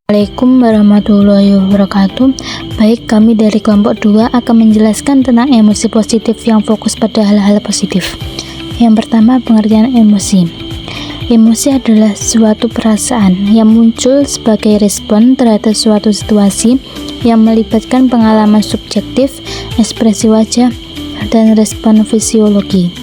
Assalamualaikum warahmatullahi wabarakatuh. Baik, kami dari kelompok 2 akan menjelaskan tentang emosi positif yang fokus pada hal-hal positif. Yang pertama, pengertian emosi. Emosi adalah suatu perasaan yang muncul sebagai respon terhadap suatu situasi yang melibatkan pengalaman subjektif, ekspresi wajah, dan respon fisiologi.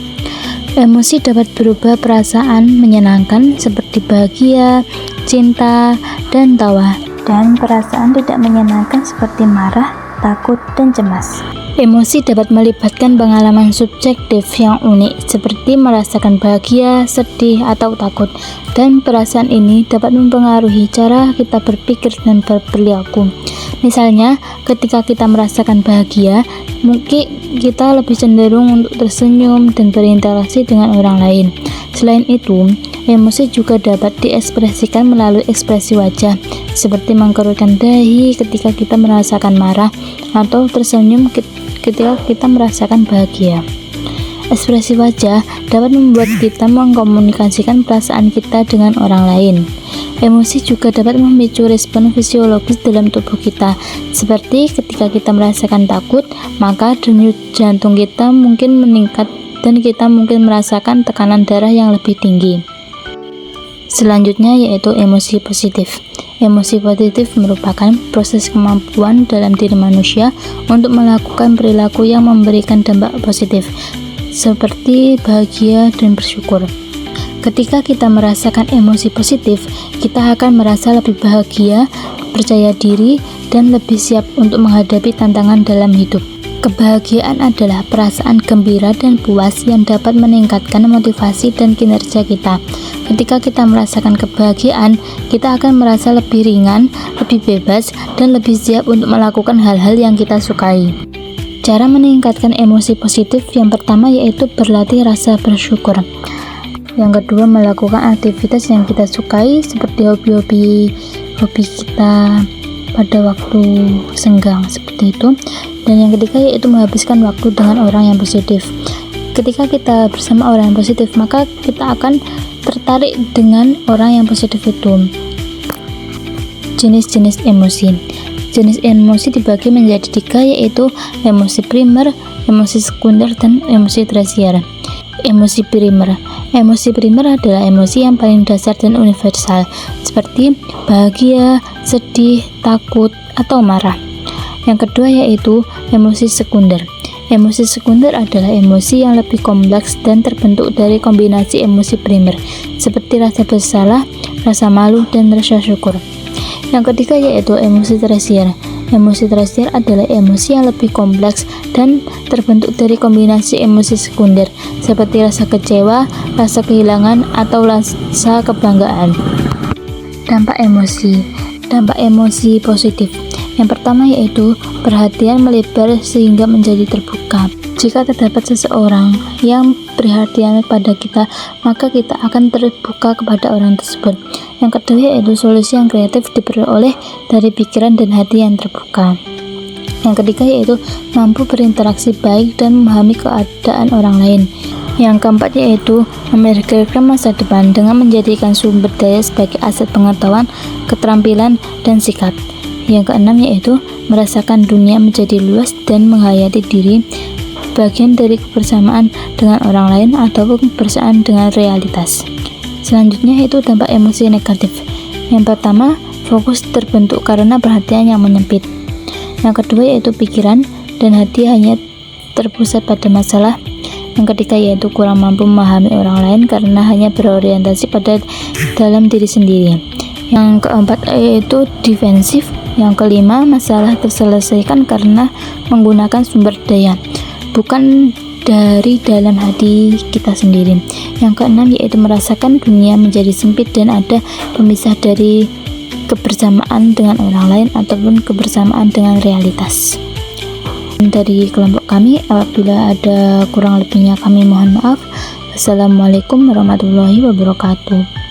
Emosi dapat berupa perasaan menyenangkan seperti bahagia, cinta, dan tawa, dan perasaan tidak menyenangkan seperti marah, takut, dan cemas. Emosi dapat melibatkan pengalaman subjektif yang unik seperti merasakan bahagia, sedih, atau takut, dan perasaan ini dapat mempengaruhi cara kita berpikir dan berperilaku. Misalnya, ketika kita merasakan bahagia, mungkin kita lebih cenderung untuk tersenyum dan berinteraksi dengan orang lain. Selain itu, emosi juga dapat diekspresikan melalui ekspresi wajah, seperti mengkerutkan dahi ketika kita merasakan marah, atau tersenyum ketika kita merasakan bahagia. Ekspresi wajah dapat membuat kita mengkomunikasikan perasaan kita dengan orang lain. Emosi juga dapat memicu respon fisiologis dalam tubuh kita, seperti ketika kita merasakan takut, maka denyut jantung kita mungkin meningkat dan kita mungkin merasakan tekanan darah yang lebih tinggi. Selanjutnya yaitu emosi positif. Emosi positif merupakan proses kemampuan dalam diri manusia untuk melakukan perilaku yang memberikan dampak positif, seperti bahagia dan bersyukur. Ketika kita merasakan emosi positif, kita akan merasa lebih bahagia, percaya diri, dan lebih siap untuk menghadapi tantangan dalam hidup. Kebahagiaan adalah perasaan gembira dan puas yang dapat meningkatkan motivasi dan kinerja kita. Ketika kita merasakan kebahagiaan, kita akan merasa lebih ringan, lebih bebas, dan lebih siap untuk melakukan hal-hal yang kita sukai. Cara meningkatkan emosi positif yang pertama yaitu berlatih rasa bersyukur. Yang kedua, melakukan aktivitas yang kita sukai seperti hobi kita pada waktu senggang seperti itu. Dan yang ketiga yaitu menghabiskan waktu dengan orang yang positif. Ketika kita bersama orang yang positif, maka kita akan tertarik dengan orang yang positif itu. Jenis-jenis emosi. Jenis emosi dibagi menjadi 3 yaitu emosi primer, emosi sekunder, dan emosi tersier. Emosi primer. Emosi primer adalah emosi yang paling dasar dan universal, seperti bahagia, sedih, takut, atau marah. Yang kedua yaitu emosi sekunder. Emosi sekunder adalah emosi yang lebih kompleks dan terbentuk dari kombinasi emosi primer, seperti rasa bersalah, rasa malu, dan rasa syukur. Yang ketiga yaitu emosi tersier. Emosi tersier adalah emosi yang lebih kompleks dan terbentuk dari kombinasi emosi sekunder, seperti rasa kecewa, rasa kehilangan, atau rasa kebanggaan. Dampak emosi. Dampak emosi positif. Yang pertama yaitu perhatian melebar sehingga menjadi terbuka. Jika terdapat seseorang yang perhatian pada kita, maka kita akan terbuka kepada orang tersebut. Yang kedua yaitu solusi yang kreatif diperoleh dari pikiran dan hati yang terbuka. Yang ketiga yaitu mampu berinteraksi baik dan memahami keadaan orang lain. Yang keempat yaitu memikirkan masa depan dengan menjadikan sumber daya sebagai aset pengetahuan, keterampilan, dan sikap. Yang keenam yaitu merasakan dunia menjadi luas dan menghayati diri, bagian dari kebersamaan dengan orang lain ataupun kebersamaan dengan realitas. Selanjutnya yaitu dampak emosi negatif. Yang pertama, fokus terbentuk karena perhatian yang menyempit. Yang kedua yaitu pikiran dan hati hanya terpusat pada masalah. Yang ketiga yaitu kurang mampu memahami orang lain karena hanya berorientasi pada dalam diri sendiri. Yang keempat yaitu defensif. Yang kelima, masalah terselesaikan karena menggunakan sumber daya, bukan dari dalam hati kita sendiri. Yang keenam yaitu merasakan dunia menjadi sempit dan ada pemisah dari kebersamaan dengan orang lain ataupun kebersamaan dengan realitas. Dari kelompok kami, apabila ada kurang lebihnya kami mohon maaf. Wassalamualaikum warahmatullahi wabarakatuh.